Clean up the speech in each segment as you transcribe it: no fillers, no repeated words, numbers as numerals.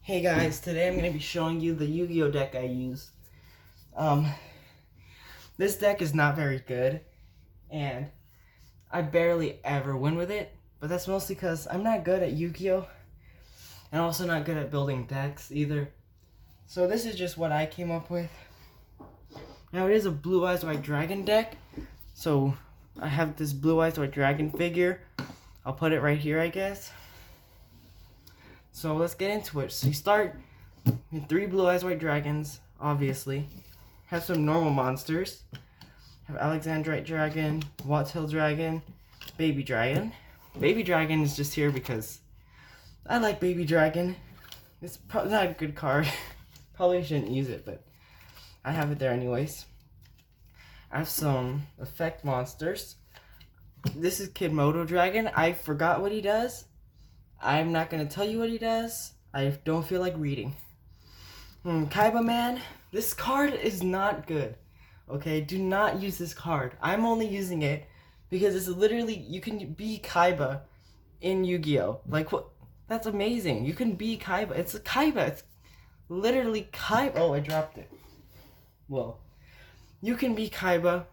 Hey guys, today I'm going to be showing you the Yu-Gi-Oh deck I use. This deck is not very good, and I barely ever win with it, but that's mostly because I'm not good at Yu-Gi-Oh, and also not good at building decks either. So this is just what I came up with. Now it is a Blue Eyes White Dragon deck, so I have this Blue Eyes White Dragon figure. I'll put it right here, I guess. So let's get into it. So you start with 3 Blue Eyes White Dragons, obviously. Have some normal monsters. Have Alexandrite Dragon, Watt-tail Dragon, Baby Dragon. Baby Dragon is just here because I like Baby Dragon. It's probably not a good card. Probably shouldn't use it, but I have it there anyways. I have some effect monsters. This is Kid Moto Dragon. I forgot what he does. I'm not going to tell you what he does. I don't feel like reading. Kaiba Man. This card is not good. Okay, do not use this card. I'm only using it because it's literally, you can be Kaiba in Yu-Gi-Oh! Like, what? That's amazing. You can be Kaiba. It's a Kaiba. It's literally Kaiba. Oh, I dropped it. Well, you can be Kaiba,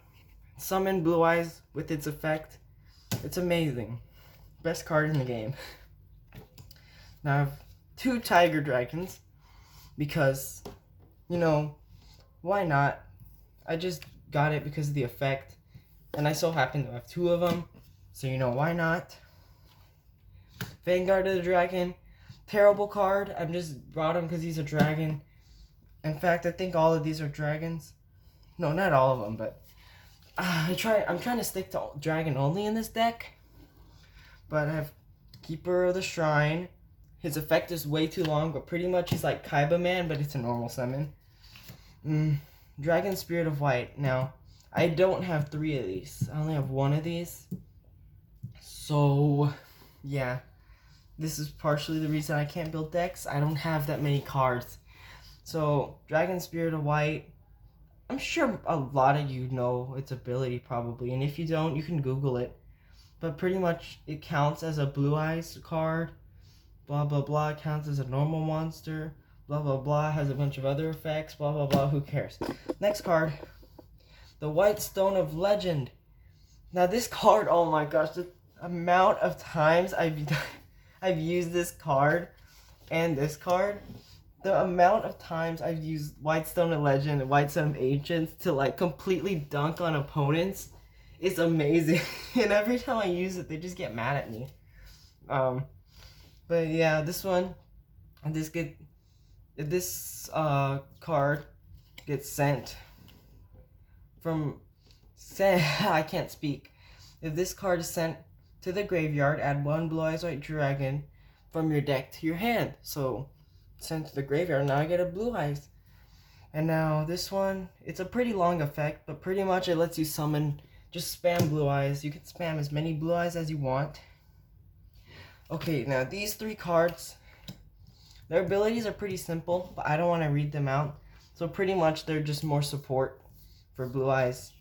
summon Blue Eyes with its effect. It's amazing. Best card in the game. Now I have 2 Tiger Dragons because, you know, why not? I just got it because of the effect, and I so happen to have 2 of them, so you know, why not? Vanguard of the Dragon, terrible card. I just brought him because he's a dragon. In fact, I think all of these are dragons. No, not all of them, but I'm trying to stick to dragon only in this deck. But I have Keeper of the Shrine. His effect is way too long, but pretty much he's like Kaiba Man, but it's a normal summon. Dragon Spirit of White. Now, I don't have 3 of these. I only have 1 of these. So, yeah. This is partially the reason I can't build decks. I don't have that many cards. So, Dragon Spirit of White. I'm sure a lot of you know its ability probably. And if you don't, you can Google it. But pretty much it counts as a Blue Eyes card. Blah, blah, blah, counts as a normal monster. Blah, blah, blah, has a bunch of other effects. Blah, blah, blah, who cares? Next card. The White Stone of Legend. Now this card, oh my gosh, the amount of times I've used this card and this card. The amount of times I've used White Stone of Legend and White Stone of Ancients to like completely dunk on opponents is amazing. And every time I use it, they just get mad at me. But yeah, this one, this card gets sent from, I can't speak. If this card is sent to the graveyard, add 1 Blue Eyes White Dragon from your deck to your hand. So, sent to the graveyard, now I get a Blue Eyes. And now this one, it's a pretty long effect, but pretty much it lets you summon, just spam Blue Eyes. You can spam as many Blue Eyes as you want. Okay, now these 3 cards, their abilities are pretty simple, but I don't want to read them out. So pretty much they're just more support for Blue Eyes,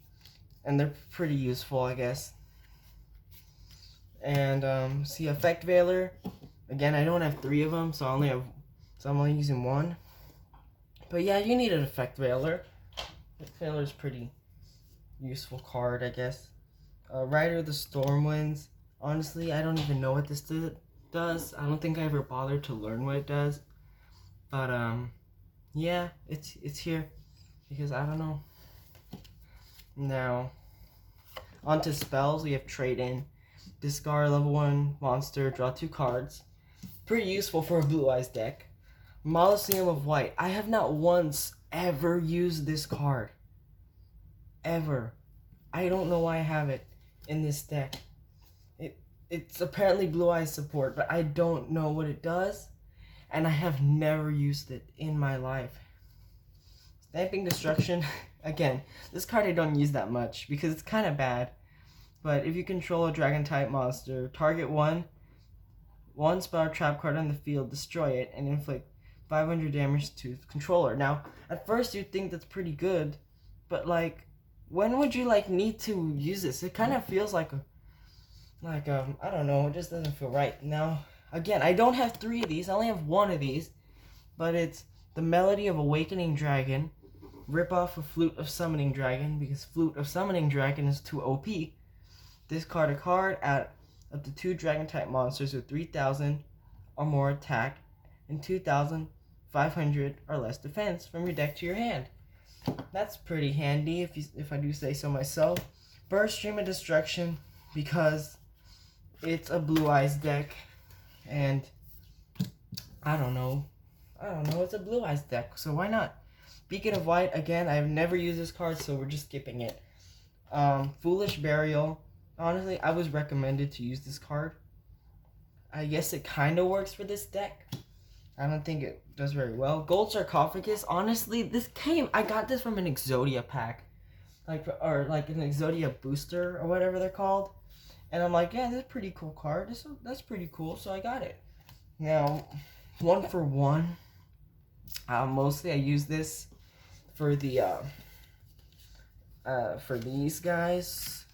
and they're pretty useful, I guess. And see, Effect Veiler, again, I don't have 3 of them, so I'm only using 1. But yeah, you need an Effect Veiler. Effect Veiler is pretty useful card, I guess. Rider of the Stormwinds. Honestly, I don't even know what this does. I don't think I ever bothered to learn what it does. But, yeah, it's here. Because I don't know. Now, onto spells. We have Trade In. Discard level 1 monster. Draw 2 cards. Pretty useful for a Blue Eyes deck. Mausoleum of White. I have not once ever used this card. Ever. I don't know why I have it in this deck. It's apparently Blue Eyes support, but I don't know what it does, and I have never used it in my life. Stamping Destruction. Again, this card I don't use that much because it's kind of bad. But if you control a dragon-type monster, target one spell or trap card on the field, destroy it, and inflict 500 damage to the controller. Now, at first you'd think that's pretty good, but like, when would you like need to use this? It kind of feels like I don't know, it just doesn't feel right. Now, again, I don't have 3 of these, I only have 1 of these, but it's the Melody of Awakening Dragon, rip off of Flute of Summoning Dragon, because Flute of Summoning Dragon is too OP. Discard a card, add up to 2 dragon type monsters with 3,000 or more attack and 2,500 or less defense from your deck to your hand. That's pretty handy if I do say so myself. Burst Stream of Destruction, because it's a Blue Eyes deck, and I don't know, it's a Blue Eyes deck, so why not? Beacon of White, again, I've never used this card, so we're just skipping it. Foolish Burial, honestly, I was recommended to use this card. I guess it kind of works for this deck. I don't think it does very well. Gold Sarcophagus, honestly, I got this from an Exodia pack. Or an Exodia booster, or whatever they're called. And I'm like, yeah, this is a pretty cool card. That's pretty cool, so I got it. Now, 1 for 1. Mostly I use this for the, for these guys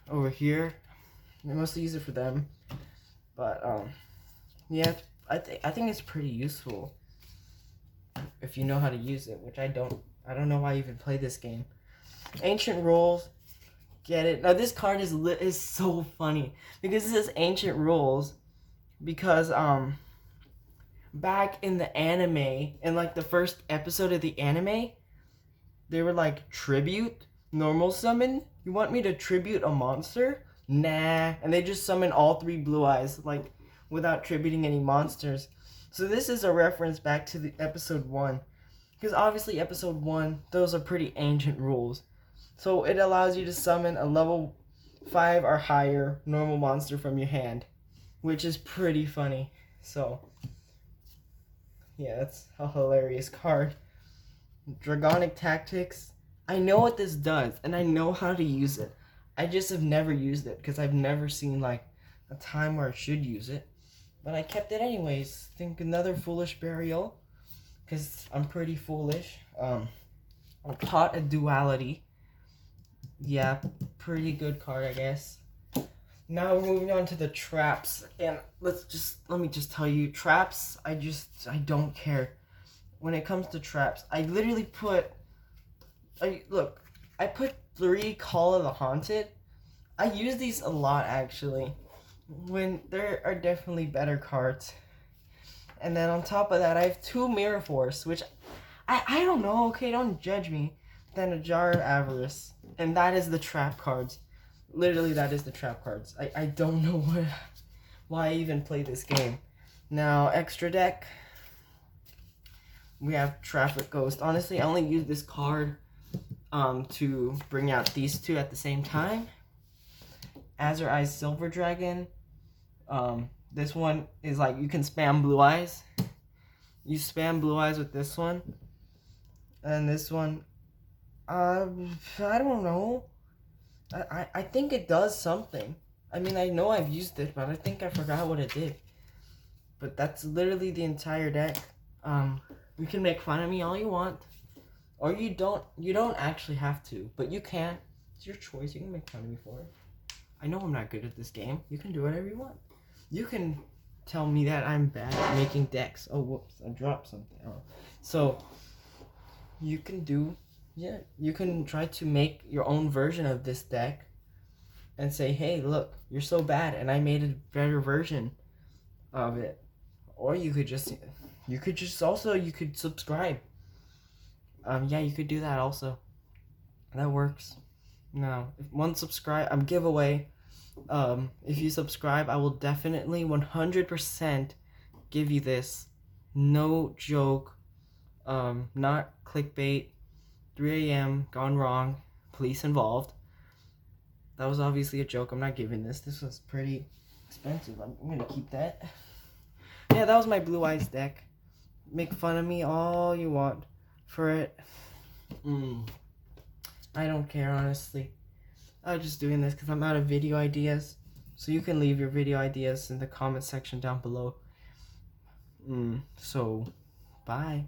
over here. I mostly use it for them. But, yeah, I think it's pretty useful if you know how to use it, which I don't know why I even play this game. Ancient Rules, get it? Now this card is so funny because this is Ancient Rules because back in the anime, in like the first episode of the anime, they were like, tribute normal summon. You want me to tribute a monster? Nah. And they just summon all 3 Blue Eyes like without tributing any monsters. So this is a reference back to the episode 1. Because obviously episode 1, those are pretty ancient rules. So it allows you to summon a level 5 or higher normal monster from your hand. Which is pretty funny. So, yeah, that's a hilarious card. Dragonic Tactics. I know what this does, and I know how to use it. I just have never used it, because I've never seen, like, a time where I should use it. But I kept it anyways. Think another Foolish Burial, because I'm pretty foolish. I'm taught a Duality. Yeah, pretty good card, I guess. Now we're moving on to the traps, and let me just tell you, traps, I don't care. When it comes to traps, I literally I put 3 Call of the Haunted. I use these a lot, actually, when there are definitely better cards. And then on top of that, I have 2 Mirror Force, which I don't know, okay, don't judge me. Then a Jar of Avarice, and that is the trap cards. Literally, that is the trap cards. I don't know why I even play this game. Now, extra deck, we have Traffic Ghost. Honestly, I only use this card to bring out these 2 at the same time. Azure Eyes Silver Dragon. This one is like, you can spam Blue Eyes. You spam Blue Eyes with this one. And this one, I don't know. I think it does something. I mean, I know I've used it, but I think I forgot what it did. But that's literally the entire deck. You can make fun of me all you want. Or you don't actually have to, but you can. It's your choice. You can make fun of me for it. I know I'm not good at this game. You can do whatever you want. You can tell me that I'm bad at making decks. Oh, whoops. I dropped something. Oh. So, you can try to make your own version of this deck and say, hey, look, you're so bad, and I made a better version of it. Or you could subscribe. Yeah, you could do that also. That works. Now, if one subscribe, giveaway. If you subscribe, I will definitely 100% give you this. No joke. Not clickbait. 3 a.m. gone wrong. Police involved. That was obviously a joke. I'm not giving this. This was pretty expensive. I'm gonna keep that. Yeah, that was my Blue Eyes deck. Make fun of me all you want for it. I don't care, honestly. I was just doing this because I'm out of video ideas. So you can leave your video ideas in the comment section down below. So, bye.